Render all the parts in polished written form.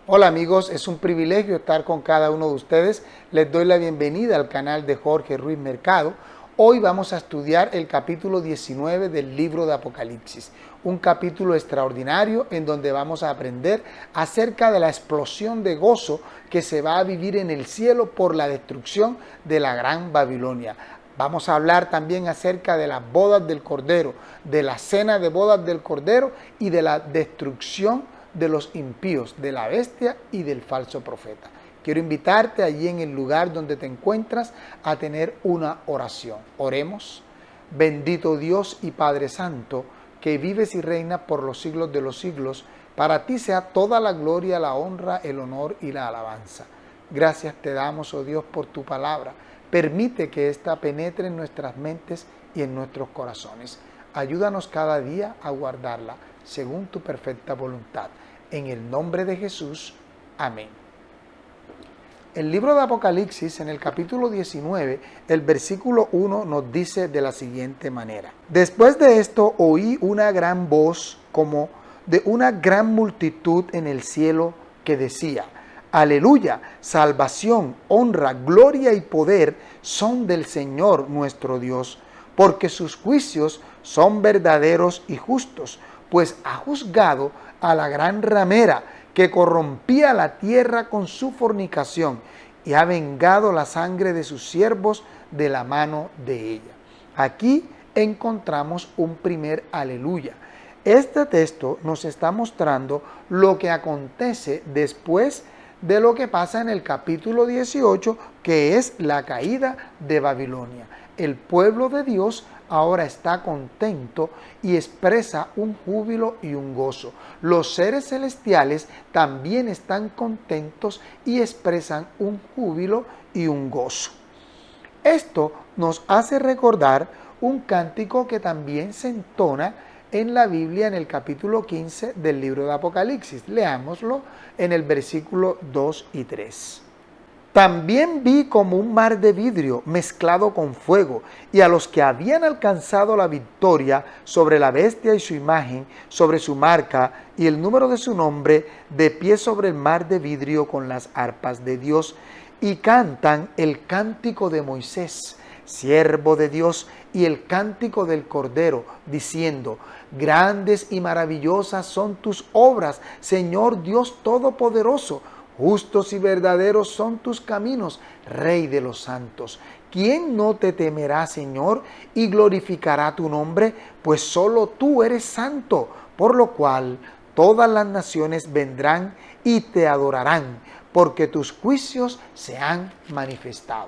Hola amigos, es un privilegio estar con cada uno de ustedes. Les doy la bienvenida al canal de Jorge Ruiz Mercado. Hoy vamos a estudiar el capítulo 19 del libro de Apocalipsis, un capítulo extraordinario en donde vamos a aprender acerca de la explosión de gozo que se va a vivir en el cielo por la destrucción de la Gran Babilonia. Vamos a hablar también acerca de las bodas del Cordero, de la cena de bodas del Cordero y de la destrucción de los impíos, de la bestia y del falso profeta. Quiero invitarte allí en el lugar donde te encuentras a tener una oración. Oremos. Bendito Dios y Padre Santo, que vives y reinas por los siglos de los siglos, para ti sea toda la gloria, la honra, el honor y la alabanza. Gracias te damos, oh Dios, por tu palabra. Permite que ésta penetre en nuestras mentes y en nuestros corazones. Ayúdanos cada día a guardarla según tu perfecta voluntad. En el nombre de Jesús. Amén. El libro de Apocalipsis, en el capítulo 19, el versículo 1 nos dice de la siguiente manera. Después de esto oí una gran voz como de una gran multitud en el cielo que decía: Aleluya, salvación, honra, gloria y poder son del Señor nuestro Dios, porque sus juicios son verdaderos y justos, pues ha juzgado a la gran ramera que corrompía la tierra con su fornicación y ha vengado la sangre de sus siervos de la mano de ella. Aquí encontramos un primer aleluya. Este texto nos está mostrando lo que acontece después de lo que pasa en el capítulo 18, que es la caída de Babilonia. El pueblo de Dios ahora está contento y expresa un júbilo y un gozo. Los seres celestiales también están contentos y expresan un júbilo y un gozo. Esto nos hace recordar un cántico que también se entona en la Biblia en el capítulo 15 del libro de Apocalipsis. Leámoslo en el versículo 2 y 3. También vi como un mar de vidrio mezclado con fuego, y a los que habían alcanzado la victoria sobre la bestia y su imagen, sobre su marca y el número de su nombre, de pie sobre el mar de vidrio con las arpas de Dios, y cantan el cántico de Moisés, siervo de Dios, y el cántico del Cordero, diciendo: Grandes y maravillosas son tus obras, Señor Dios Todopoderoso. Justos y verdaderos son tus caminos, Rey de los santos. ¿Quién no te temerá, Señor, y glorificará tu nombre? Pues solo tú eres santo, por lo cual todas las naciones vendrán y te adorarán, porque tus juicios se han manifestado.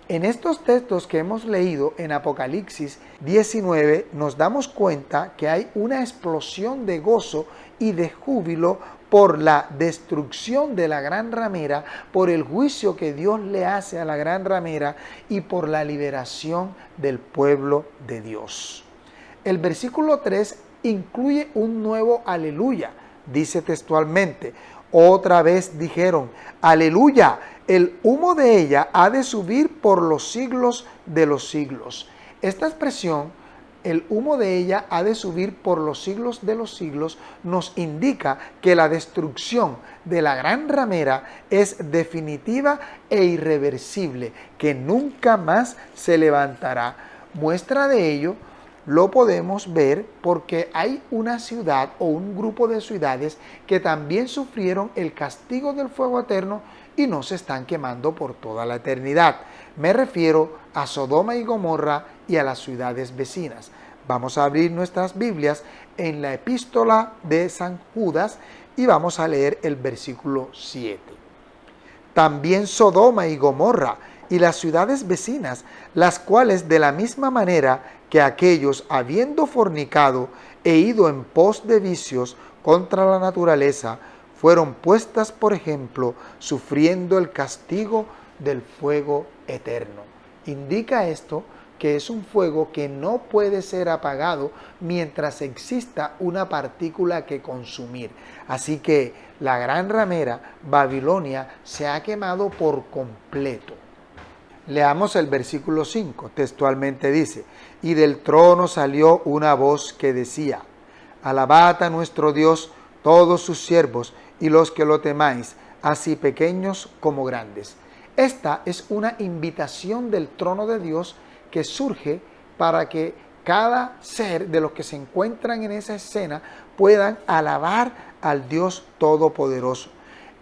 En estos textos que hemos leído en Apocalipsis 19, nos damos cuenta que hay una explosión de gozo y de júbilo por la destrucción de la gran ramera, por el juicio que Dios le hace a la gran ramera y por la liberación del pueblo de Dios. El versículo 3 incluye un nuevo aleluya. Dice textualmente: otra vez dijeron: aleluya, el humo de ella ha de subir por los siglos de los siglos. Esta expresión, el humo de ella ha de subir por los siglos de los siglos, nos indica que la destrucción de la gran ramera es definitiva e irreversible, que nunca más se levantará. Muestra de ello lo podemos ver porque hay una ciudad o un grupo de ciudades que también sufrieron el castigo del fuego eterno y no se están quemando por toda la eternidad. Me refiero a Sodoma y Gomorra y a las ciudades vecinas. Vamos a abrir nuestras Biblias en la epístola de San Judas y vamos a leer el versículo 7. También Sodoma y Gomorra y las ciudades vecinas, las cuales de la misma manera que aquellos, habiendo fornicado e ido en pos de vicios contra la naturaleza, fueron puestas por ejemplo, sufriendo el castigo del fuego eterno. Indica esto que es un fuego que no puede ser apagado mientras exista una partícula que consumir. Así que la gran ramera, Babilonia, se ha quemado por completo. Leamos el versículo 5, textualmente dice: y del trono salió una voz que decía: alabad a nuestro Dios todos sus siervos y los que lo temáis, así pequeños como grandes. Esta es una invitación del trono de Dios que surge para que cada ser de los que se encuentran en esa escena puedan alabar al Dios Todopoderoso.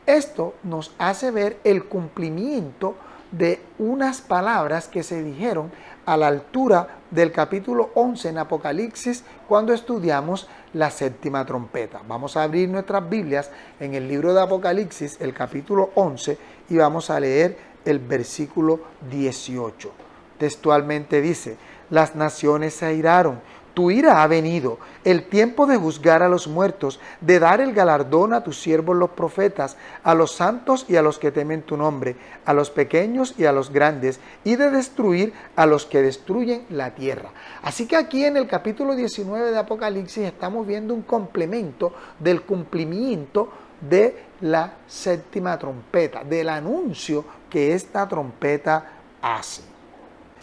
Esto nos hace ver el cumplimiento de unas palabras que se dijeron a la altura del capítulo 11 en Apocalipsis cuando estudiamos la séptima trompeta. Vamos a abrir nuestras Biblias en el libro de Apocalipsis, el capítulo 11, y vamos a leer el versículo 18. Textualmente dice: las naciones se airaron, tu ira ha venido, el tiempo de juzgar a los muertos, de dar el galardón a tus siervos los profetas, a los santos y a los que temen tu nombre, a los pequeños y a los grandes, y de destruir a los que destruyen la tierra. Así que aquí en el capítulo 19 de Apocalipsis estamos viendo un complemento del cumplimiento de la séptima trompeta, del anuncio que esta trompeta hace.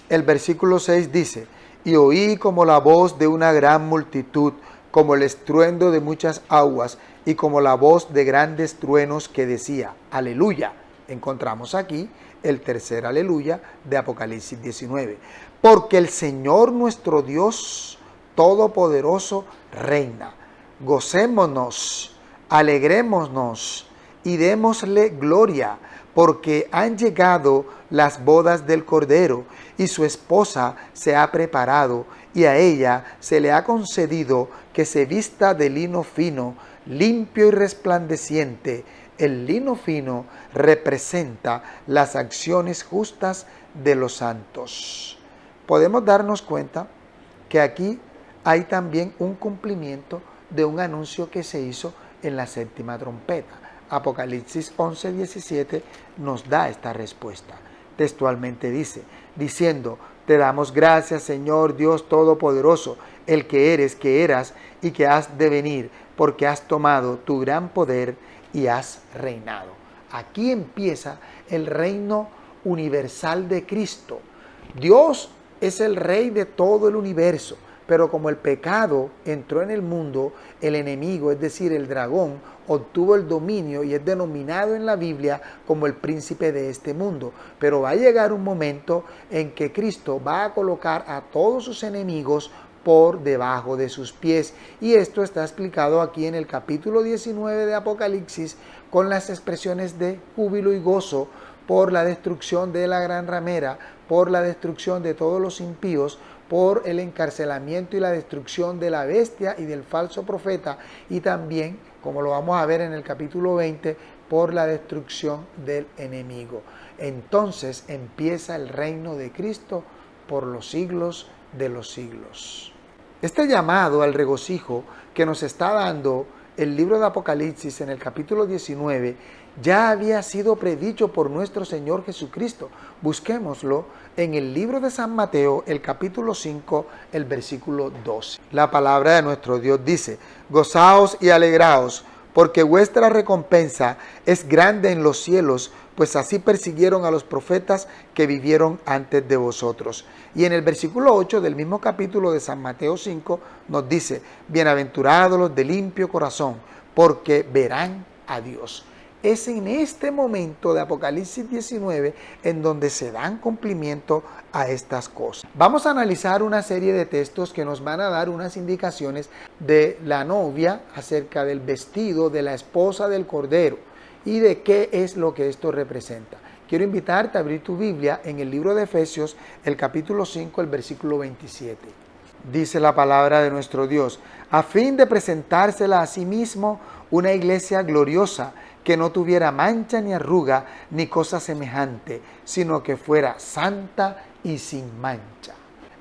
El versículo 6 dice: y oí como la voz de una gran multitud, como el estruendo de muchas aguas, y como la voz de grandes truenos que decía: aleluya. Encontramos aquí el tercer aleluya de Apocalipsis 19. Porque el Señor nuestro Dios Todopoderoso reina. Gocémonos, alegrémonos y démosle gloria, porque han llegado las bodas del Cordero, y su esposa se ha preparado, y a ella se le ha concedido que se vista de lino fino, limpio y resplandeciente. El lino fino representa las acciones justas de los santos. Podemos darnos cuenta que aquí hay también un cumplimiento de un anuncio que se hizo en la séptima trompeta. Apocalipsis 11:17 nos da esta respuesta. Textualmente dice, diciendo: te damos gracias, Señor Dios Todopoderoso, el que eres, que eras y que has de venir, porque has tomado tu gran poder y has reinado. Aquí empieza el reino universal de Cristo. Dios es el rey de todo el universo, pero como el pecado entró en el mundo, el enemigo, es decir, el dragón, obtuvo el dominio y es denominado en la Biblia como el príncipe de este mundo. Pero va a llegar un momento en que Cristo va a colocar a todos sus enemigos por debajo de sus pies. Y esto está explicado aquí en el capítulo 19 de Apocalipsis con las expresiones de júbilo y gozo por la destrucción de la gran ramera, por la destrucción de todos los impíos, por el encarcelamiento y la destrucción de la bestia y del falso profeta, y también, como lo vamos a ver en el capítulo 20, por la destrucción del enemigo. Entonces empieza el reino de Cristo por los siglos de los siglos. Este llamado al regocijo que nos está dando el libro de Apocalipsis en el capítulo 19 ya había sido predicho por nuestro Señor Jesucristo. Busquémoslo en el libro de San Mateo, el capítulo 5, el versículo 12. La palabra de nuestro Dios dice: gozaos y alegraos, porque vuestra recompensa es grande en los cielos, pues así persiguieron a los profetas que vivieron antes de vosotros. Y en el versículo 8 del mismo capítulo de San Mateo 5 nos dice: bienaventurados los de limpio corazón, porque verán a Dios. Es en este momento de Apocalipsis 19 en donde se dan cumplimiento a estas cosas. Vamos a analizar una serie de textos que nos van a dar unas indicaciones de la novia acerca del vestido de la esposa del Cordero y de qué es lo que esto representa. Quiero invitarte a abrir tu Biblia en el libro de Efesios, el capítulo 5, el versículo 27. Dice la palabra de nuestro Dios: a fin de presentársela a sí mismo una iglesia gloriosa, que no tuviera mancha ni arruga ni cosa semejante, sino que fuera santa y sin mancha.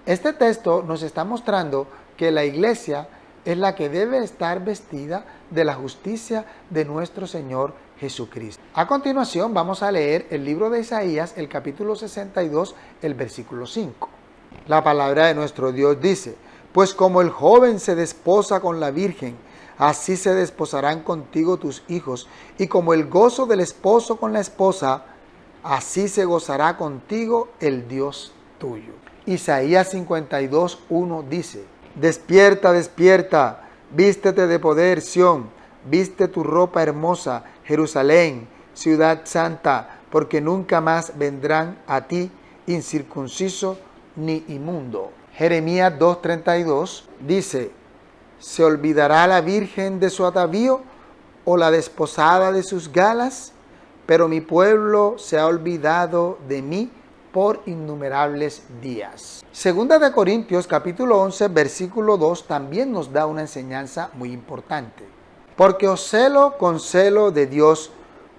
Este texto nos está mostrando que la iglesia es la que debe estar vestida de la justicia de nuestro Señor Jesucristo. A continuación vamos a leer el libro de Isaías, el capítulo 62, el versículo 5. La palabra de nuestro Dios dice: pues como el joven se desposa con la virgen, así se desposarán contigo tus hijos, y como el gozo del esposo con la esposa, así se gozará contigo el Dios tuyo. Isaías 52:1 dice: despierta, despierta, vístete de poder, Sión, Viste tu ropa hermosa, Jerusalén, ciudad santa, porque nunca más vendrán a ti incircunciso ni inmundo. Jeremías 2:32 dice: ¿se olvidará la virgen de su atavío o la desposada de sus galas? Pero mi pueblo se ha olvidado de mí por innumerables días. Segunda de Corintios capítulo 11 versículo 2 también nos da una enseñanza muy importante. Porque os celo con celo de Dios,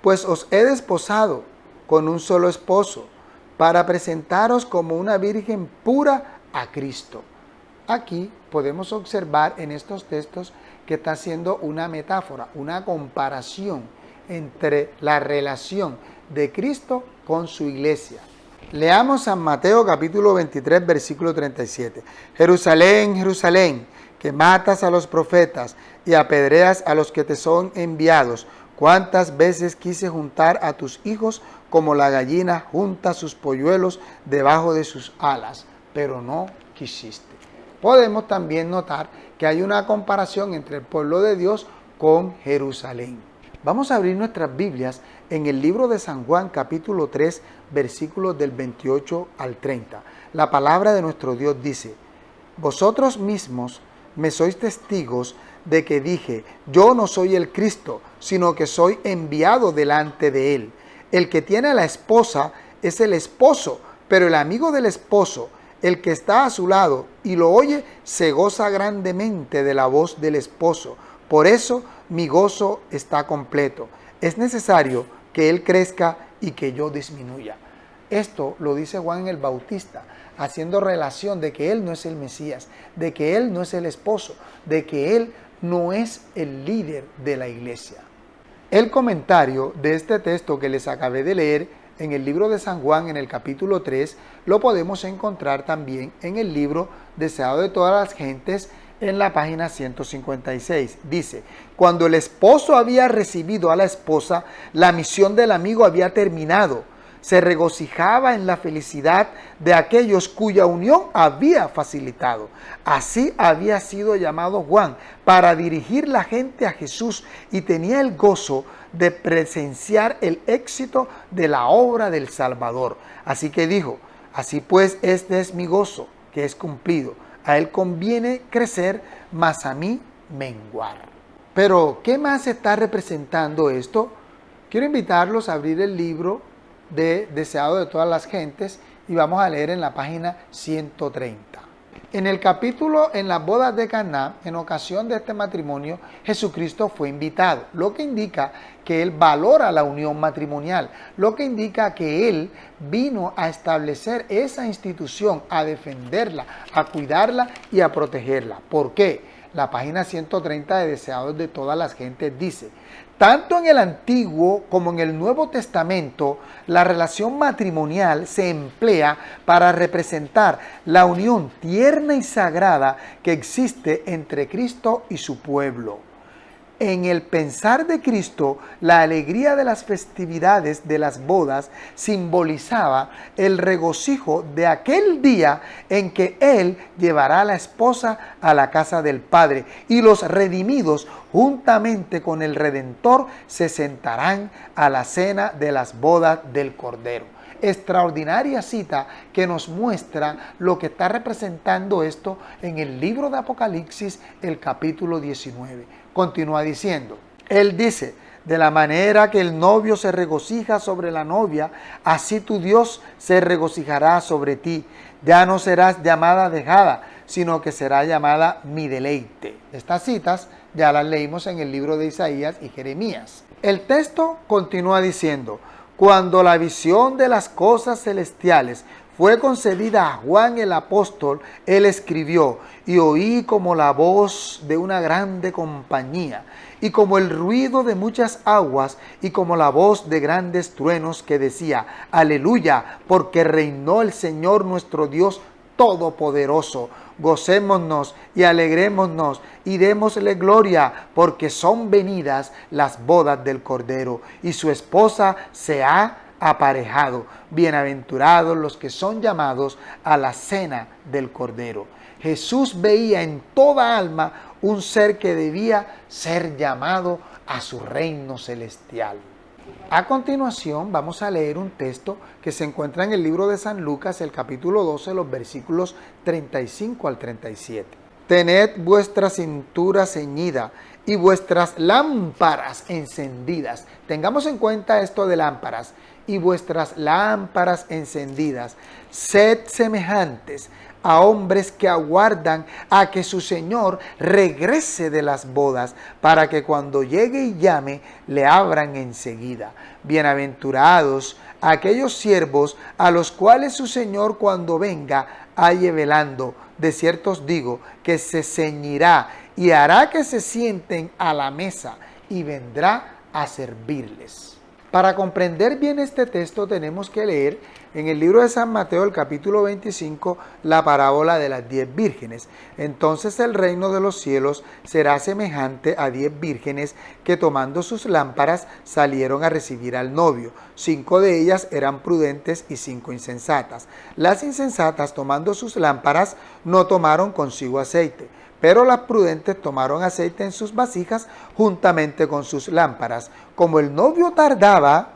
pues os he desposado con un solo esposo, para presentaros como una virgen pura a Cristo. Aquí podemos observar en estos textos que está haciendo una metáfora, una comparación entre la relación de Cristo con su iglesia. Leamos San Mateo capítulo 23 versículo 37. Jerusalén, Jerusalén, que matas a los profetas y apedreas a los que te son enviados. ¿Cuántas veces quise juntar a tus hijos como la gallina junta sus polluelos debajo de sus alas? Pero no quisiste. Podemos también notar que hay una comparación entre el pueblo de Dios con Jerusalén. Vamos a abrir nuestras Biblias en el libro de San Juan capítulo 3 versículos del 28 al 30. La palabra de nuestro Dios dice: vosotros mismos me sois testigos de que dije, yo no soy el Cristo, sino que soy enviado delante de él. El que tiene a la esposa es el esposo, pero el amigo del esposo, el que está a su lado y lo oye, se goza grandemente de la voz del esposo. Por eso mi gozo está completo. Es necesario que él crezca y que yo disminuya. Esto lo dice Juan el Bautista, haciendo relación de que él no es el Mesías, de que él no es el esposo, de que él no es el líder de la iglesia. El comentario de este texto que les acabé de leer en el libro de San Juan, en el capítulo 3, lo podemos encontrar también en el libro Deseado de todas las gentes, en la página 156. Dice: cuando el esposo había recibido a la esposa, la misión del amigo había terminado. Se regocijaba en la felicidad de aquellos cuya unión había facilitado. Así había sido llamado Juan, para dirigir la gente a Jesús, y tenía el gozo de presenciar el éxito de la obra del Salvador. Así que dijo: así pues, este es mi gozo, que es cumplido. A él conviene crecer, mas a mí menguar. Pero, ¿qué más está representando esto? Quiero invitarlos a abrir el libro de Deseado de todas las gentes y vamos a leer en la página 130. En el capítulo En las bodas de Caná, en ocasión de este matrimonio, Jesucristo fue invitado, lo que indica que Él valora la unión matrimonial, lo que indica que Él vino a establecer esa institución, a defenderla, a cuidarla y a protegerla. ¿Por qué? La página 130 de Deseados de todas las gentes dice: tanto en el Antiguo como en el Nuevo Testamento, la relación matrimonial se emplea para representar la unión tierna y sagrada que existe entre Cristo y su pueblo. En el pensar de Cristo, la alegría de las festividades de las bodas simbolizaba el regocijo de aquel día en que Él llevará a la esposa a la casa del Padre, y los redimidos, juntamente con el Redentor, se sentarán a la cena de las bodas del Cordero. Extraordinaria cita que nos muestra lo que está representando esto en el libro de Apocalipsis, el capítulo 19. Continúa diciendo, él dice: de la manera que el novio se regocija sobre la novia, así tu Dios se regocijará sobre ti. Ya no serás llamada dejada, sino que será llamada mi deleite. Estas citas ya las leímos en el libro de Isaías y Jeremías. El texto continúa diciendo: cuando la visión de las cosas celestiales fue concedida a Juan el apóstol, él escribió: y oí como la voz de una grande compañía, y como el ruido de muchas aguas, y como la voz de grandes truenos, que decía: aleluya, porque reinó el Señor nuestro Dios Todopoderoso. Gocémonos y alegrémonos y démosle gloria, porque son venidas las bodas del Cordero, y su esposa se ha aparejado. Bienaventurados los que son llamados a la cena del Cordero. Jesús veía en toda alma un ser que debía ser llamado a su reino celestial. A continuación vamos a leer un texto que se encuentra en el libro de San Lucas, el capítulo 12, los versículos 35 al 37. Tened vuestra cintura ceñida y vuestras lámparas encendidas. Tengamos en cuenta esto de lámparas. Y vuestras lámparas encendidas. Sed semejantes a hombres que aguardan a que su Señor regrese de las bodas, para que cuando llegue y llame, le abran enseguida. Bienaventurados aquellos siervos a los cuales su Señor cuando venga halle velando. De cierto os digo que se ceñirá y hará que se sienten a la mesa y vendrá a servirles. Para comprender bien este texto tenemos que leer en el libro de San Mateo, el capítulo 25, la parábola de las 10 vírgenes. Entonces el reino de los cielos será semejante a 10 vírgenes que tomando sus lámparas salieron a recibir al novio. 5 de ellas eran prudentes y 5 insensatas. Las insensatas tomando sus lámparas no tomaron consigo aceite, pero las prudentes tomaron aceite en sus vasijas juntamente con sus lámparas. Como el novio tardaba,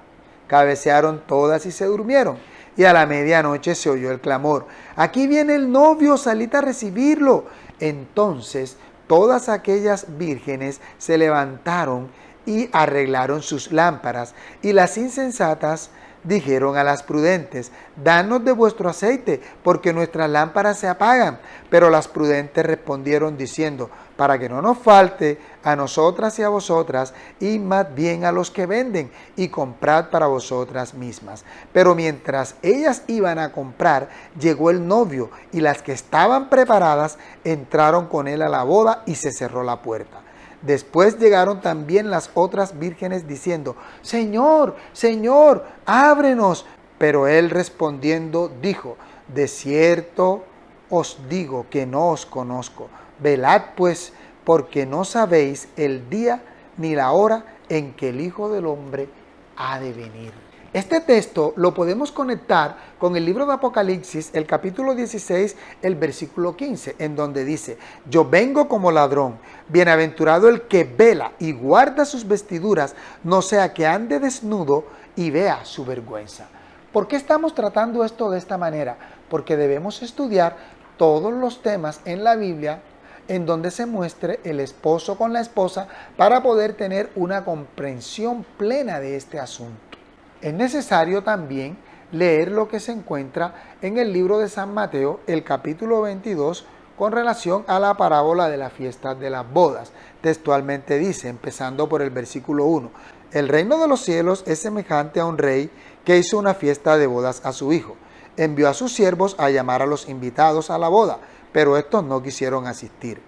cabecearon todas y se durmieron. Y a la medianoche se oyó el clamor: aquí viene el novio, salid a recibirlo. Entonces todas aquellas vírgenes se levantaron y arreglaron sus lámparas. Y las insensatas dijeron a las prudentes: danos de vuestro aceite, porque nuestras lámparas se apagan. Pero las prudentes respondieron diciendo: para que no nos falte a nosotras y a vosotras, y más bien a los que venden, y comprad para vosotras mismas. Pero mientras ellas iban a comprar, llegó el novio, y las que estaban preparadas entraron con él a la boda, y se cerró la puerta. Después llegaron también las otras vírgenes diciendo: Señor, Señor, ábrenos. Pero él respondiendo dijo: de cierto os digo que no os conozco. Velad pues, porque no sabéis el día ni la hora en que el Hijo del Hombre ha de venir. Este texto lo podemos conectar con el libro de Apocalipsis, el capítulo 16, el versículo 15, en donde dice: yo vengo como ladrón, bienaventurado el que vela y guarda sus vestiduras, no sea que ande desnudo y vea su vergüenza. ¿Por qué estamos tratando esto de esta manera? Porque debemos estudiar todos los temas en la Biblia en donde se muestre el esposo con la esposa para poder tener una comprensión plena de este asunto. Es necesario también leer lo que se encuentra en el libro de San Mateo, el capítulo 22, con relación a la parábola de las fiestas de las bodas. Textualmente dice, empezando por el versículo 1, el reino de los cielos es semejante a un rey que hizo una fiesta de bodas a su hijo. Envió a sus siervos a llamar a los invitados a la boda, pero estos no quisieron asistir.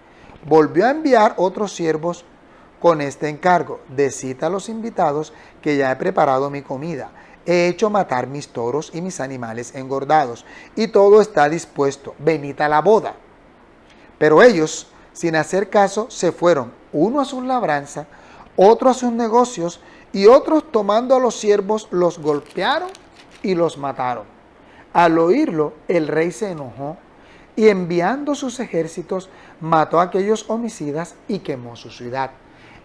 Volvió a enviar otros siervos con este encargo: decid a los invitados que ya he preparado mi comida, he hecho matar mis toros y mis animales engordados, y todo está dispuesto, venid a la boda. Pero ellos, sin hacer caso, se fueron, uno a su labranza, otro a sus negocios, y otros tomando a los siervos los golpearon y los mataron. Al oírlo, el rey se enojó y enviando sus ejércitos mató a aquellos homicidas y quemó su ciudad.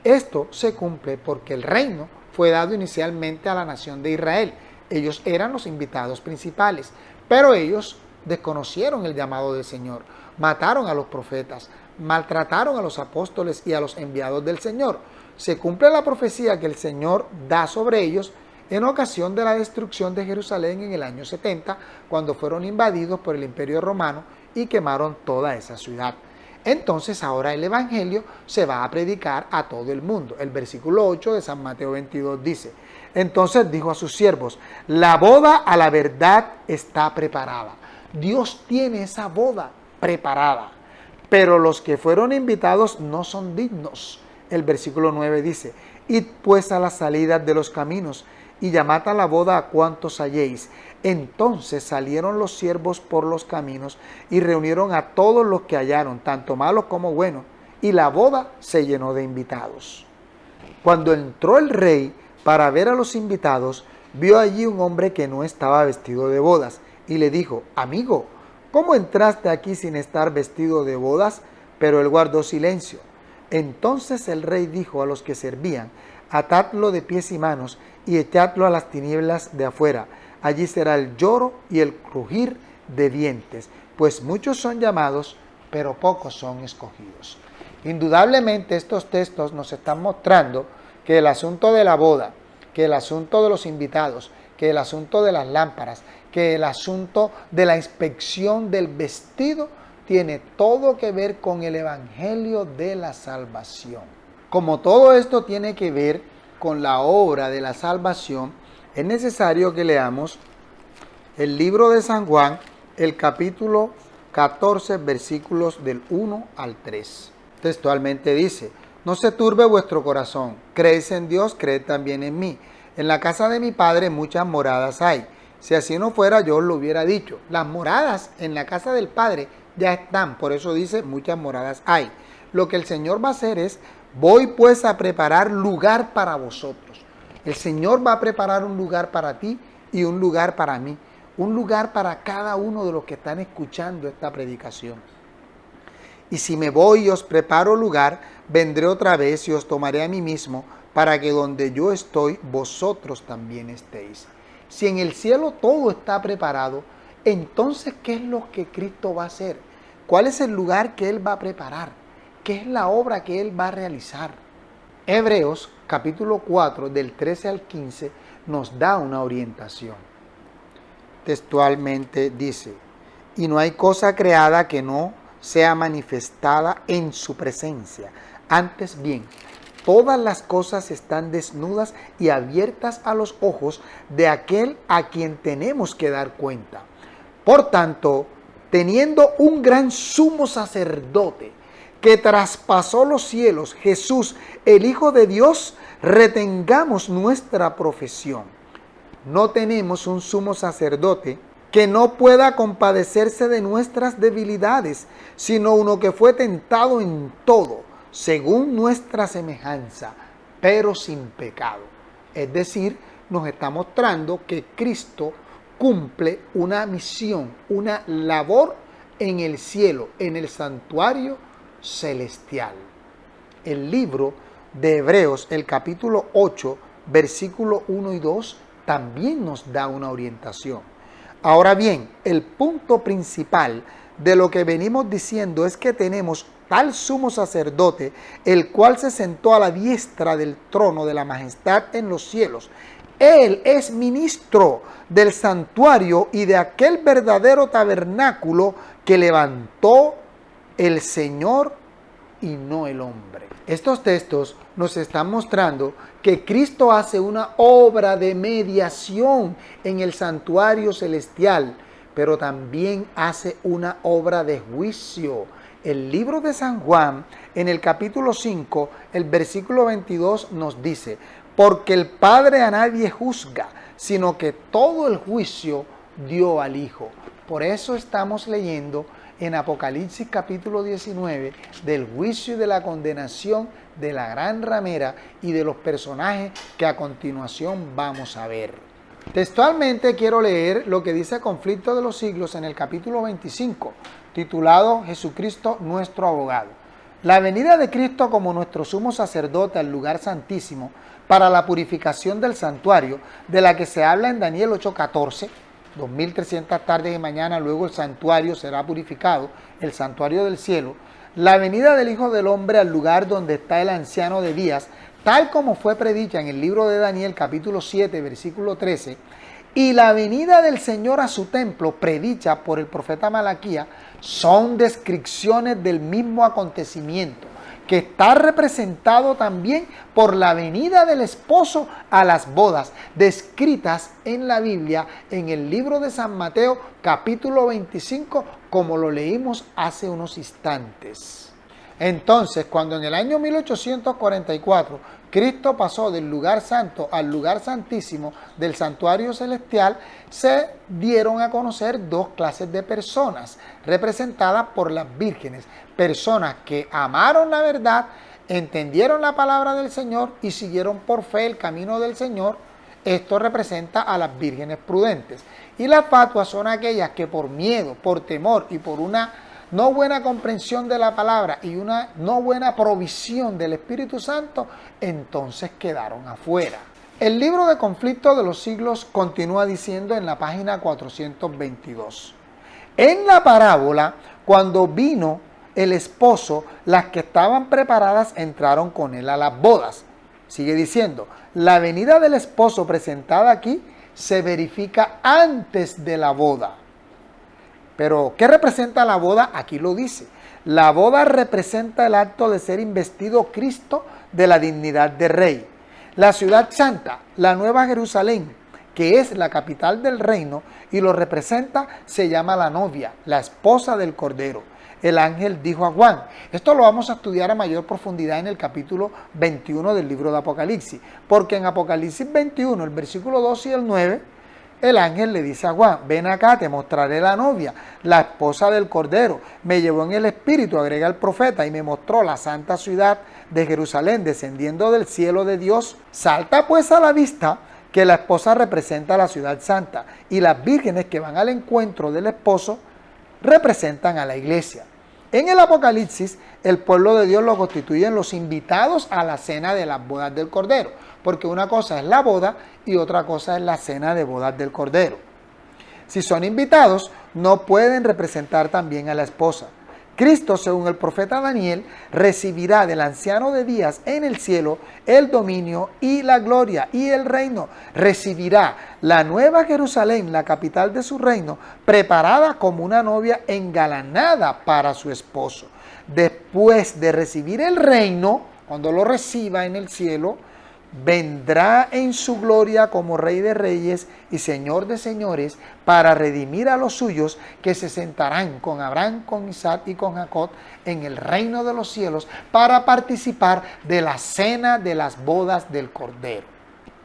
Esto se cumple porque el reino fue dado inicialmente a la nación de Israel. Ellos eran los invitados principales, pero ellos desconocieron el llamado del Señor, mataron a los profetas, maltrataron a los apóstoles y a los enviados del Señor. Se cumple la profecía que el Señor da sobre ellos en ocasión de la destrucción de Jerusalén en el año 70, cuando fueron invadidos por el Imperio Romano y quemaron toda esa ciudad. Entonces ahora el Evangelio se va a predicar a todo el mundo. El versículo 8 de San Mateo 22 dice: entonces dijo a sus siervos: la boda a la verdad está preparada. Dios tiene esa boda preparada, pero los que fueron invitados no son dignos. El versículo 9 dice: id pues a las salidas de los caminos y llamad a la boda a cuantos halléis. Entonces salieron los siervos por los caminos y reunieron a todos los que hallaron, tanto malos como buenos, y la boda se llenó de invitados. Cuando entró el rey para ver a los invitados, vio allí un hombre que no estaba vestido de bodas, y le dijo: amigo, ¿cómo entraste aquí sin estar vestido de bodas? Pero él guardó silencio. Entonces el rey dijo a los que servían: atadlo de pies y manos y echadlo a las tinieblas de afuera. Allí será el lloro y el crujir de dientes, pues muchos son llamados, pero pocos son escogidos. Indudablemente estos textos nos están mostrando que el asunto de la boda, que el asunto de los invitados, que el asunto de las lámparas, que el asunto de la inspección del vestido tiene todo que ver con el evangelio de la salvación. Como todo esto tiene que ver con la obra de la salvación, es necesario que leamos el libro de San Juan, el capítulo 14, versículos del 1 al 3. Textualmente dice: no se turbe vuestro corazón, creéis en Dios, creed también en mí. En la casa de mi Padre muchas moradas hay. Si así no fuera, yo os lo hubiera dicho. Las moradas en la casa del Padre ya están, por eso dice muchas moradas hay. Lo que el Señor va a hacer es: voy pues a preparar lugar para vosotros. El Señor va a preparar un lugar para ti y un lugar para mí. Un lugar para cada uno de los que están escuchando esta predicación. Y si me voy y os preparo lugar, vendré otra vez y os tomaré a mí mismo, para que donde yo estoy, vosotros también estéis. Si en el cielo todo está preparado, entonces, ¿qué es lo que Cristo va a hacer? ¿Cuál es el lugar que Él va a preparar? ¿Qué es la obra que Él va a realizar? Hebreos capítulo 4, del 13 al 15, nos da una orientación. Textualmente dice: y no hay cosa creada que no sea manifestada en su presencia. Antes bien, todas las cosas están desnudas y abiertas a los ojos de aquel a quien tenemos que dar cuenta. Por tanto, teniendo un gran sumo sacerdote que traspasó los cielos, Jesús, el Hijo de Dios, retengamos nuestra profesión. No tenemos un sumo sacerdote que no pueda compadecerse de nuestras debilidades, sino uno que fue tentado en todo, según nuestra semejanza, pero sin pecado. Es decir, nos está mostrando que Cristo cumple una misión, una labor en el cielo, en el santuario celestial. El libro de Hebreos, el capítulo 8, versículo 1 y 2, también nos da una orientación. Ahora bien, el punto principal de lo que venimos diciendo es que tenemos tal sumo sacerdote, el cual se sentó a la diestra del trono de la majestad en los cielos. Él es ministro del santuario y de aquel verdadero tabernáculo que levantó el Señor y no el hombre. Estos textos nos están mostrando que Cristo hace una obra de mediación en el santuario celestial, pero también hace una obra de juicio. El libro de San Juan, en el capítulo 5, el versículo 22 nos dice: porque el Padre a nadie juzga, sino que todo el juicio dio al Hijo. Por eso estamos leyendo en Apocalipsis capítulo 19 del juicio y de la condenación de la gran ramera y de los personajes que a continuación vamos a ver. Textualmente quiero leer lo que dice Conflicto de los Siglos en el capítulo 25, titulado Jesucristo nuestro abogado. La venida de Cristo como nuestro sumo sacerdote al lugar santísimo para la purificación del santuario, de la que se habla en Daniel 8:14, 2300 tardes y mañana, luego el santuario será purificado, el santuario del cielo. La venida del Hijo del Hombre al lugar donde está el anciano de días, tal como fue predicha en el libro de Daniel, capítulo 7, versículo 13, y la venida del Señor a su templo, predicha por el profeta Malaquías, son descripciones del mismo acontecimiento, que está representado también por la venida del esposo a las bodas, descritas en la Biblia, en el libro de San Mateo, capítulo 25, como lo leímos hace unos instantes. Entonces, cuando en el año 1844 Cristo pasó del lugar santo al lugar santísimo del santuario celestial, se dieron a conocer dos clases de personas, representadas por las vírgenes, personas que amaron la verdad, entendieron la palabra del Señor y siguieron por fe el camino del Señor. Esto representa a las vírgenes prudentes. Y las fatuas son aquellas que por miedo, por temor y por una no buena comprensión de la palabra y una no buena provisión del Espíritu Santo, entonces quedaron afuera. El libro de Conflictos de los Siglos continúa diciendo en la página 422. En la parábola, cuando vino el esposo, las que estaban preparadas entraron con él a las bodas. Sigue diciendo, la venida del esposo presentada aquí se verifica antes de la boda. Pero, ¿qué representa la boda? Aquí lo dice. La boda representa el acto de ser investido Cristo de la dignidad de rey. La ciudad santa, la Nueva Jerusalén, que es la capital del reino y lo representa, se llama la novia, la esposa del Cordero. El ángel dijo a Juan, esto lo vamos a estudiar a mayor profundidad en el capítulo 21 del libro de Apocalipsis, porque en Apocalipsis 21, el versículo 2 y el 9, el ángel le dice a Juan, ven acá, te mostraré la novia, la esposa del Cordero. Me llevó en el espíritu, agrega el profeta, y me mostró la santa ciudad de Jerusalén descendiendo del cielo de Dios. Salta pues a la vista que la esposa representa a la ciudad santa y las vírgenes que van al encuentro del esposo representan a la iglesia. En el Apocalipsis, el pueblo de Dios lo constituyen los invitados a la cena de las bodas del Cordero, porque una cosa es la boda y otra cosa es la cena de bodas del Cordero. Si son invitados, no pueden representar también a la esposa. Cristo, según el profeta Daniel, recibirá del anciano de días en el cielo el dominio y la gloria y el reino. Recibirá la nueva Jerusalén, la capital de su reino, preparada como una novia engalanada para su esposo. Después de recibir el reino, cuando lo reciba en el cielo, vendrá en su gloria como Rey de Reyes y Señor de Señores para redimir a los suyos que se sentarán con Abraham, con Isaac y con Jacob en el reino de los cielos para participar de la cena de las bodas del Cordero.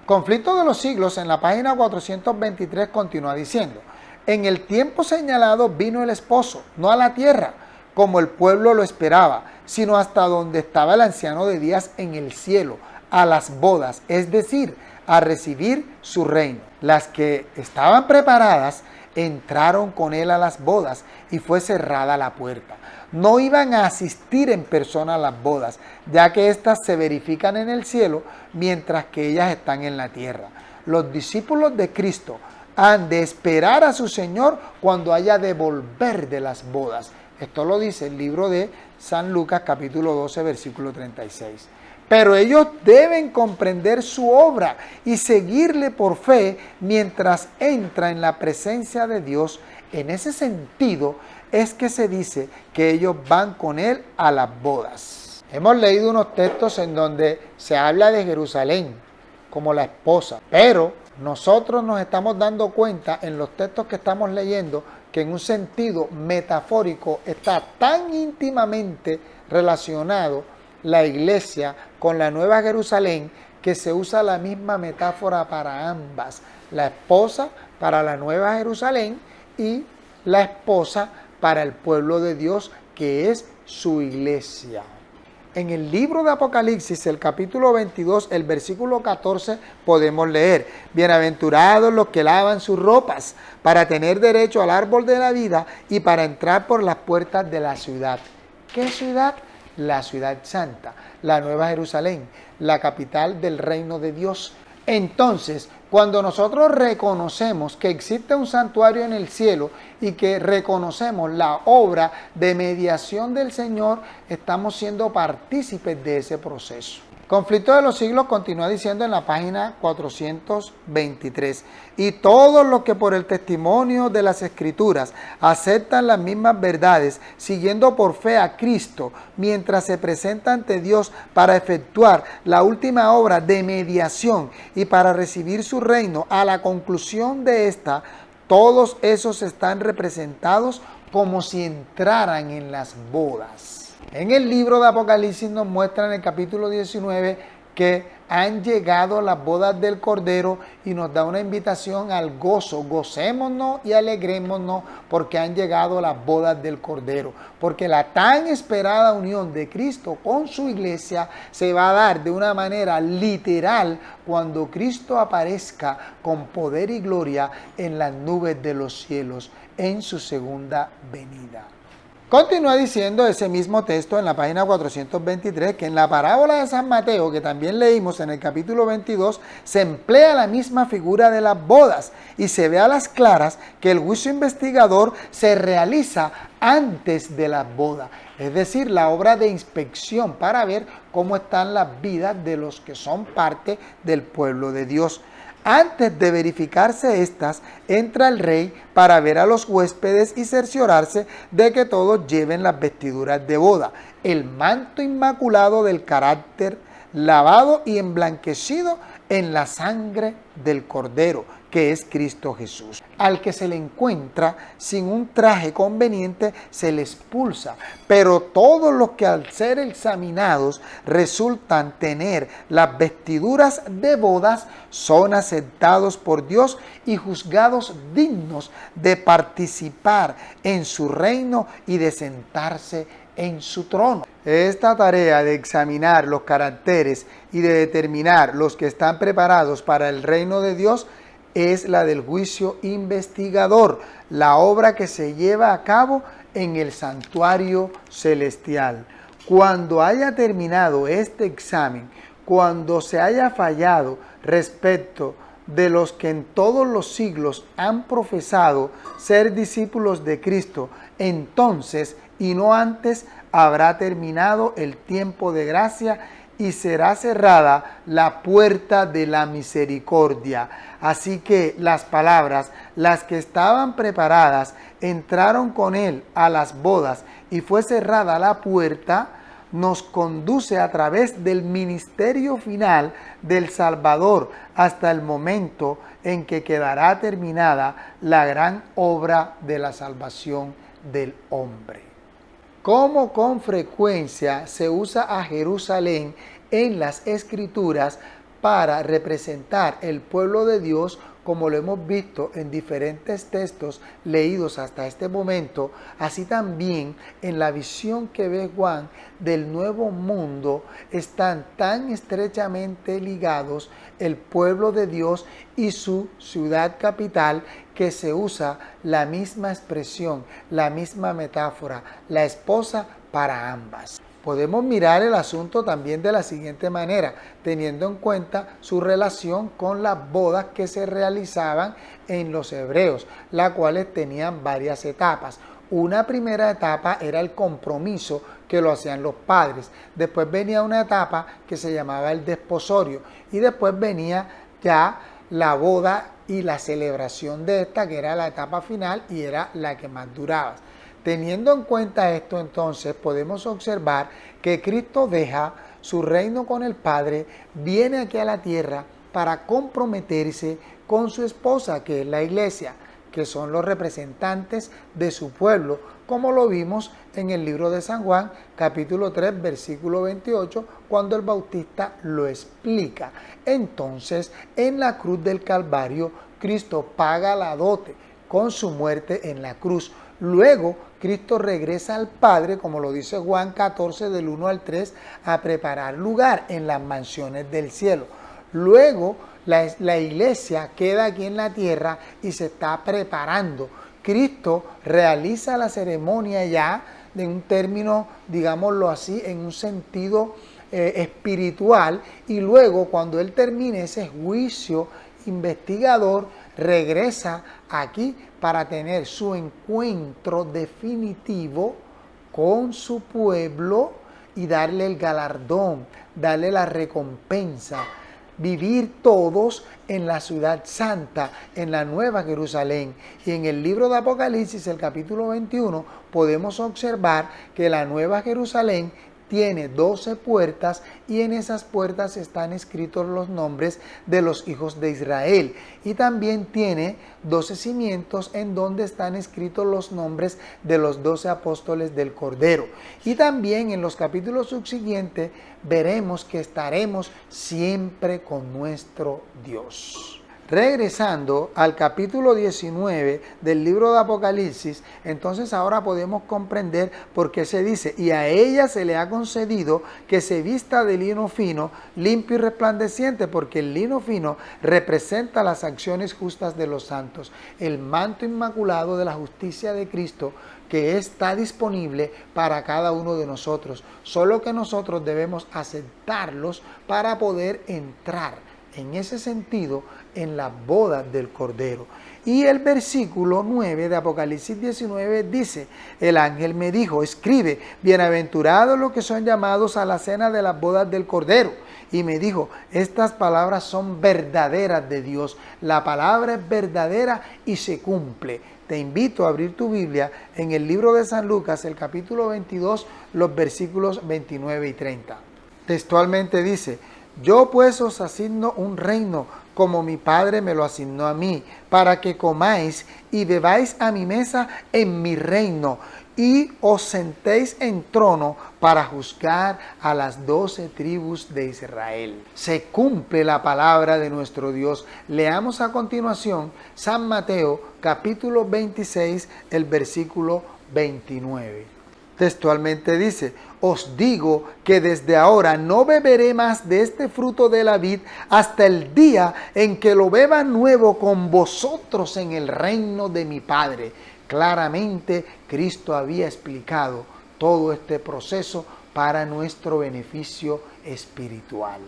Conflicto de los Siglos en la página 423 continúa diciendo, en el tiempo señalado vino el esposo, no a la tierra, como el pueblo lo esperaba, sino hasta donde estaba el anciano de días en el cielo, a las bodas, es decir, a recibir su reino. Las que estaban preparadas entraron con él a las bodas y fue cerrada la puerta. No iban a asistir en persona a las bodas, ya que éstas se verifican en el cielo mientras que ellas están en la tierra. Los discípulos de Cristo han de esperar a su Señor cuando haya de volver de las bodas. Esto lo dice el libro de San Lucas capítulo 12 versículo 36. Pero ellos deben comprender su obra y seguirle por fe mientras entra en la presencia de Dios. En ese sentido es que se dice que ellos van con él a las bodas. Hemos leído unos textos en donde se habla de Jerusalén como la esposa, pero nosotros nos estamos dando cuenta en los textos que estamos leyendo que en un sentido metafórico está tan íntimamente relacionado la iglesia con la Nueva Jerusalén que se usa la misma metáfora para ambas, la esposa para la Nueva Jerusalén y la esposa para el pueblo de Dios que es su iglesia. En el libro de Apocalipsis, el capítulo 22, el versículo 14, podemos leer, bienaventurados los que lavan sus ropas para tener derecho al árbol de la vida y para entrar por las puertas de la ciudad. ¿Qué ciudad? La ciudad santa, la Nueva Jerusalén, la capital del reino de Dios. Entonces, cuando nosotros reconocemos que existe un santuario en el cielo y que reconocemos la obra de mediación del Señor, estamos siendo partícipes de ese proceso. Conflicto de los Siglos continúa diciendo en la página 423, y todos los que por el testimonio de las Escrituras aceptan las mismas verdades, siguiendo por fe a Cristo, mientras se presenta ante Dios para efectuar la última obra de mediación y para recibir su reino a la conclusión de esta, todos esos están representados como si entraran en las bodas. En el libro de Apocalipsis nos muestra en el capítulo 19 que han llegado las bodas del Cordero y nos da una invitación al gozo. Gocémonos y alegrémonos porque han llegado las bodas del Cordero. Porque la tan esperada unión de Cristo con su iglesia se va a dar de una manera literal cuando Cristo aparezca con poder y gloria en las nubes de los cielos en su segunda venida. Continúa diciendo ese mismo texto en la página 423 que en la parábola de San Mateo, que también leímos en el capítulo 22, se emplea la misma figura de las bodas y se ve a las claras que el juicio investigador se realiza antes de las bodas, es decir, la obra de inspección para ver cómo están las vidas de los que son parte del pueblo de Dios. Antes de verificarse estas, entra el rey para ver a los huéspedes y cerciorarse de que todos lleven las vestiduras de boda, el manto inmaculado del carácter, lavado y emblanquecido en la sangre del Cordero, que es Cristo Jesús. Al que se le encuentra sin un traje conveniente se le expulsa, pero todos los que al ser examinados resultan tener las vestiduras de bodas son aceptados por Dios y juzgados dignos de participar en su reino y de sentarse en su trono. Esta tarea de examinar los caracteres y de determinar los que están preparados para el reino de Dios es la del juicio investigador, la obra que se lleva a cabo en el santuario celestial. Cuando haya terminado este examen, cuando se haya fallado respecto de los que en todos los siglos han profesado ser discípulos de Cristo, entonces y no antes habrá terminado el tiempo de gracia y será cerrada la puerta de la misericordia. Así que las palabras, las que estaban preparadas, entraron con él a las bodas y fue cerrada la puerta, nos conduce a través del ministerio final del Salvador hasta el momento en que quedará terminada la gran obra de la salvación del hombre. Como con frecuencia se usa a Jerusalén en las Escrituras para representar el pueblo de Dios, como lo hemos visto en diferentes textos leídos hasta este momento, así también en la visión que ve Juan del nuevo mundo, están tan estrechamente ligados el pueblo de Dios y su ciudad capital que se usa la misma expresión, la misma metáfora, la esposa para ambas. Podemos mirar el asunto también de la siguiente manera, teniendo en cuenta su relación con las bodas que se realizaban en los hebreos, las cuales tenían varias etapas. Una primera etapa era el compromiso que lo hacían los padres. Después venía una etapa que se llamaba el desposorio y después venía ya la boda y la celebración de esta, que era la etapa final y era la que más duraba. Teniendo en cuenta esto, entonces, podemos observar que Cristo deja su reino con el Padre, viene aquí a la tierra para comprometerse con su esposa, que es la iglesia, que son los representantes de su pueblo, como lo vimos en el libro de San Juan, capítulo 3, versículo 28, cuando el Bautista lo explica. Entonces, en la cruz del Calvario, Cristo paga la dote con su muerte en la cruz. Luego, Cristo regresa al Padre, como lo dice Juan 14, del 1 al 3, a preparar lugar en las mansiones del cielo. Luego, la iglesia queda aquí en la tierra y se está preparando. Cristo realiza la ceremonia ya en un término, digámoslo así, en un sentido espiritual, y luego cuando Él termine ese juicio investigador, regresa aquí para tener su encuentro definitivo con su pueblo y darle el galardón, darle la recompensa, vivir todos en la ciudad santa, en la Nueva Jerusalén. Y en el libro de Apocalipsis, el capítulo 21, podemos observar que la Nueva Jerusalén tiene 12 puertas y en esas puertas están escritos los nombres de los hijos de Israel. Y también tiene 12 cimientos en donde están escritos los nombres de los 12 apóstoles del Cordero. Y también en los capítulos subsiguientes veremos que estaremos siempre con nuestro Dios. Regresando al capítulo 19 del libro de Apocalipsis, entonces ahora podemos comprender por qué se dice: y a ella se le ha concedido que se vista de lino fino, limpio y resplandeciente, porque el lino fino representa las acciones justas de los santos. El manto inmaculado de la justicia de Cristo que está disponible para cada uno de nosotros. Solo que nosotros debemos aceptarlos para poder entrar en ese sentido en la boda del Cordero. Y el versículo 9 de Apocalipsis 19 dice: el ángel me dijo, escribe, bienaventurados los que son llamados a la cena de las bodas del Cordero. Y me dijo, estas palabras son verdaderas de Dios. La palabra es verdadera y se cumple. Te invito a abrir tu Biblia en el libro de San Lucas, el capítulo 22, los versículos 29 y 30. Textualmente dice: yo pues os asigno un reino, como mi Padre me lo asignó a mí, para que comáis y bebáis a mi mesa en mi reino, y os sentéis en trono para juzgar a las 12 tribus de Israel. Se cumple la palabra de nuestro Dios. Leamos a continuación San Mateo, capítulo 26, el versículo 29. Textualmente dice: os digo que desde ahora no beberé más de este fruto de la vid hasta el día en que lo beba nuevo con vosotros en el reino de mi Padre. Claramente Cristo había explicado todo este proceso para nuestro beneficio espiritual.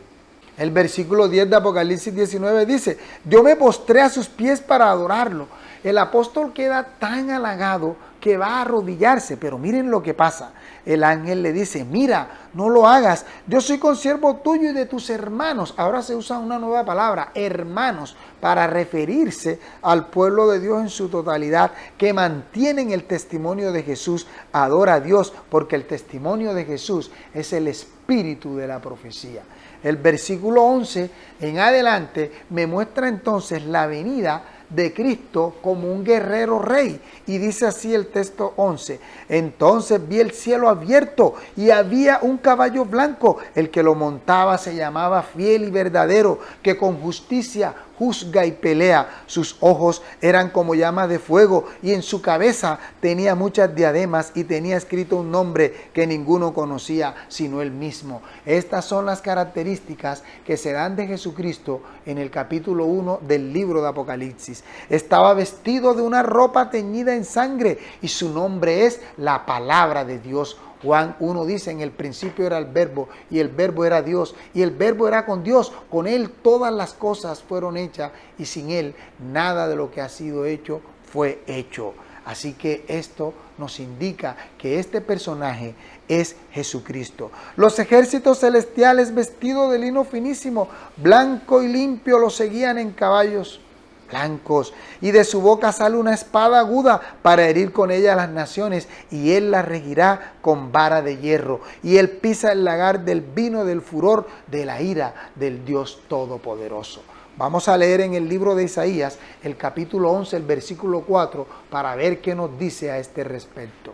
El versículo 10 de Apocalipsis 19 dice: yo me postré a sus pies para adorarlo. El apóstol queda tan halagado que va a arrodillarse, pero miren lo que pasa. El ángel le dice: mira, no lo hagas, yo soy consiervo tuyo y de tus hermanos. Ahora se usa una nueva palabra, hermanos, para referirse al pueblo de Dios en su totalidad, que mantienen el testimonio de Jesús. Adora a Dios, porque el testimonio de Jesús es el espíritu de la profecía. El versículo 11 en adelante me muestra entonces la venida de Cristo como un guerrero rey. Y dice así el texto 11: entonces vi el cielo abierto y había un caballo blanco. El que lo montaba se llamaba Fiel y Verdadero, que con justicia juzga y pelea. Sus ojos eran como llamas de fuego y en su cabeza tenía muchas diademas y tenía escrito un nombre que ninguno conocía sino él mismo. Estas son las características que se dan de Jesucristo en el capítulo 1 del libro de Apocalipsis. Estaba vestido de una ropa teñida en sangre y su nombre es la palabra de Dios. Juan 1 dice: en el principio era el verbo y el verbo era Dios y el verbo era con Dios. Con él todas las cosas fueron hechas y sin él nada de lo que ha sido hecho fue hecho. Así que esto nos indica que este personaje es Jesucristo. Los ejércitos celestiales vestidos de lino finísimo, blanco y limpio, lo seguían en caballos blancos, y de su boca sale una espada aguda para herir con ella a las naciones, y él las regirá con vara de hierro, y él pisa el lagar del vino del furor de la ira del Dios Todopoderoso. Vamos a leer en el libro de Isaías, el capítulo 11, el versículo 4, para ver qué nos dice a este respecto.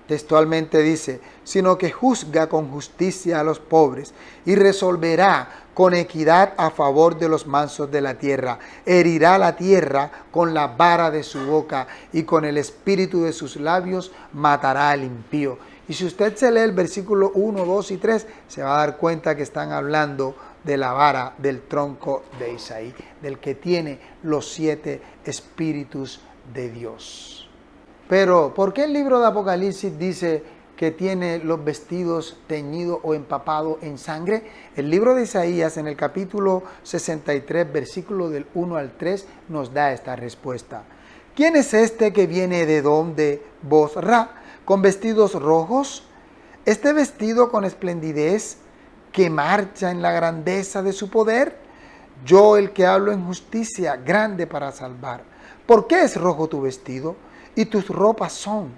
Textualmente dice: sino que juzga con justicia a los pobres y resolverá con equidad a favor de los mansos de la tierra. Herirá la tierra con la vara de su boca y con el espíritu de sus labios matará al impío. Y si usted se lee el versículo 1, 2 y 3, se va a dar cuenta que están hablando de la vara del tronco de Isaí, del que tiene los 7 espíritus de Dios. Pero, ¿por qué el libro de Apocalipsis dice que tiene los vestidos teñidos o empapados en sangre? El libro de Isaías, en el capítulo 63, versículo del 1 al 3, nos da esta respuesta. ¿Quién es este que viene de donde Bosra, con vestidos rojos? Este vestido con esplendidez, que marcha en la grandeza de su poder. Yo, el que hablo en justicia, grande para salvar. ¿Por qué es rojo tu vestido? Y tus ropas son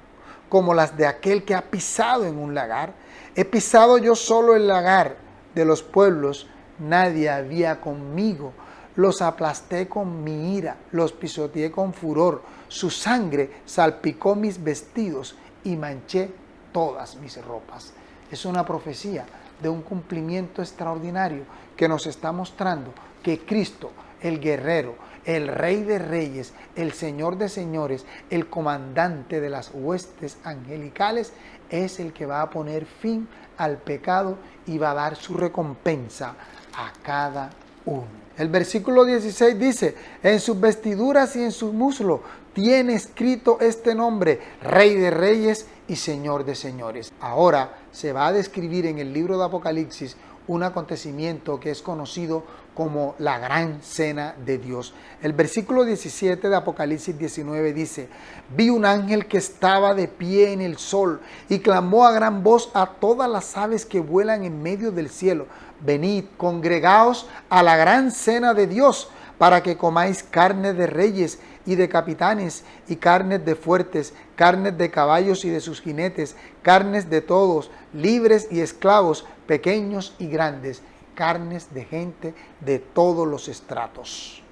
como las de aquel que ha pisado en un lagar. He pisado yo solo el lagar de los pueblos, nadie había conmigo. Los aplasté con mi ira, los pisoteé con furor. Su sangre salpicó mis vestidos y manché todas mis ropas. Es una profecía de un cumplimiento extraordinario que nos está mostrando que Cristo, el guerrero, el Rey de Reyes, el Señor de Señores, el comandante de las huestes angelicales, es el que va a poner fin al pecado y va a dar su recompensa a cada uno. El versículo 16 dice, en sus vestiduras y en sus muslos tiene escrito este nombre, Rey de Reyes y Señor de Señores. Ahora se va a describir en el libro de Apocalipsis un acontecimiento que es conocido como la gran cena de Dios. El versículo 17 de Apocalipsis 19 dice, vi un ángel que estaba de pie en el sol y clamó a gran voz a todas las aves que vuelan en medio del cielo, venid, congregaos a la gran cena de Dios, para que comáis carne de reyes y de capitanes, y carnes de fuertes, carnes de caballos y de sus jinetes, carnes de todos, libres y esclavos, pequeños y grandes, carnes de gente de todos los estratos.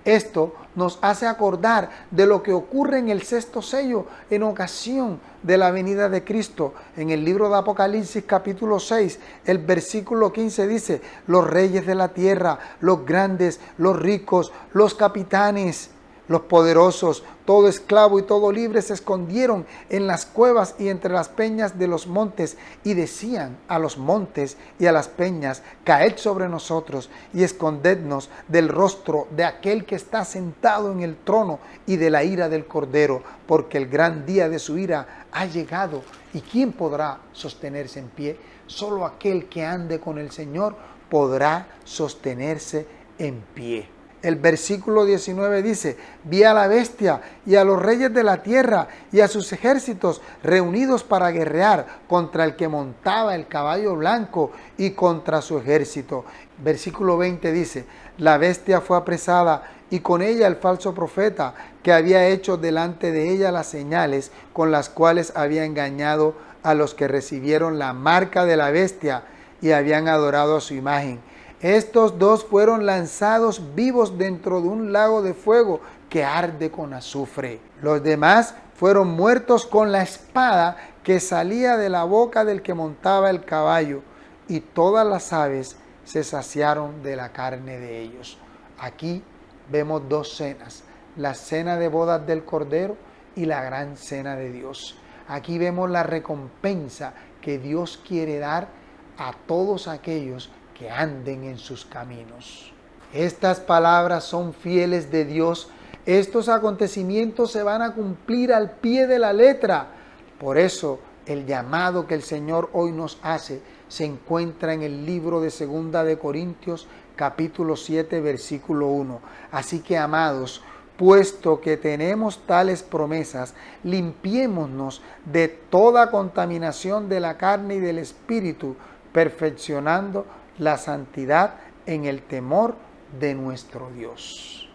Esto nos hace acordar de lo que ocurre en el sexto sello en ocasión de la venida de Cristo. En el libro de Apocalipsis capítulo 6, el versículo 15 dice, los reyes de la tierra, los grandes, los ricos, los capitanes, los poderosos, todo esclavo y todo libre se escondieron en las cuevas y entre las peñas de los montes y decían a los montes y a las peñas, caed sobre nosotros y escondednos del rostro de aquel que está sentado en el trono y de la ira del Cordero, porque el gran día de su ira ha llegado. ¿Y quién podrá sostenerse en pie? Solo aquel que ande con el Señor podrá sostenerse en pie. El versículo 19 dice, vi a la bestia y a los reyes de la tierra y a sus ejércitos reunidos para guerrear contra el que montaba el caballo blanco y contra su ejército. Versículo 20 dice, la bestia fue apresada y con ella el falso profeta que había hecho delante de ella las señales con las cuales había engañado a los que recibieron la marca de la bestia y habían adorado a su imagen. Estos dos fueron lanzados vivos dentro de un lago de fuego que arde con azufre. Los demás fueron muertos con la espada que salía de la boca del que montaba el caballo, y todas las aves se saciaron de la carne de ellos. Aquí vemos dos cenas, la cena de bodas del Cordero y la gran cena de Dios. Aquí vemos la recompensa que Dios quiere dar a todos aquellos que anden en sus caminos. Estas palabras son fieles de Dios. Estos acontecimientos se van a cumplir al pie de la letra. Por eso, el llamado que el Señor hoy nos hace se encuentra en el libro de 2 de Corintios, capítulo 7, versículo 1. Así que, amados, puesto que tenemos tales promesas, limpiémonos de toda contaminación de la carne y del espíritu, perfeccionando la santidad en el temor de nuestro Dios.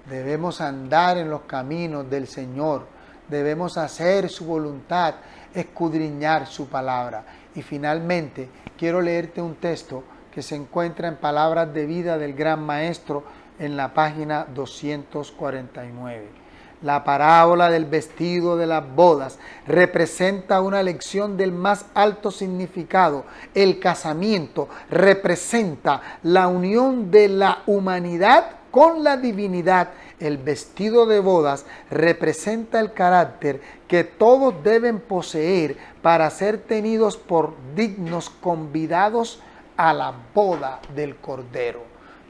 Debemos andar en los caminos del Señor, debemos hacer su voluntad, escudriñar su palabra. Y finalmente, quiero leerte un texto que se encuentra en Palabras de Vida del Gran Maestro en la página 249. La parábola del vestido de las bodas representa una lección del más alto significado. El casamiento representa la unión de la humanidad con la divinidad. El vestido de bodas representa el carácter que todos deben poseer para ser tenidos por dignos convidados a la boda del Cordero.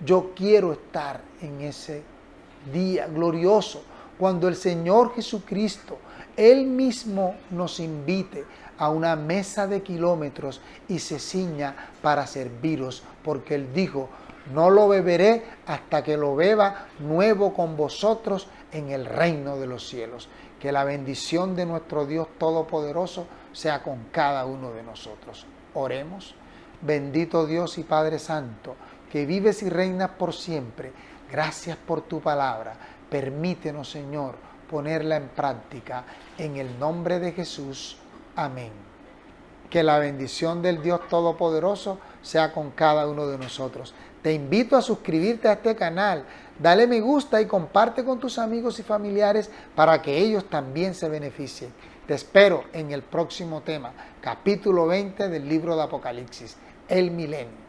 Yo quiero estar en ese día glorioso, cuando el Señor Jesucristo, Él mismo nos invite a una mesa de kilómetros y se ciña para serviros, porque Él dijo, no lo beberé hasta que lo beba nuevo con vosotros en el reino de los cielos. Que la bendición de nuestro Dios Todopoderoso sea con cada uno de nosotros. Oremos. Bendito Dios y Padre Santo, que vives y reinas por siempre. Gracias por tu palabra. Permítenos, Señor, ponerla en práctica. En el nombre de Jesús. Amén. Que la bendición del Dios Todopoderoso sea con cada uno de nosotros. Te invito a suscribirte a este canal. Dale me gusta y comparte con tus amigos y familiares para que ellos también se beneficien. Te espero en el próximo tema, capítulo 20 del libro de Apocalipsis, el milenio.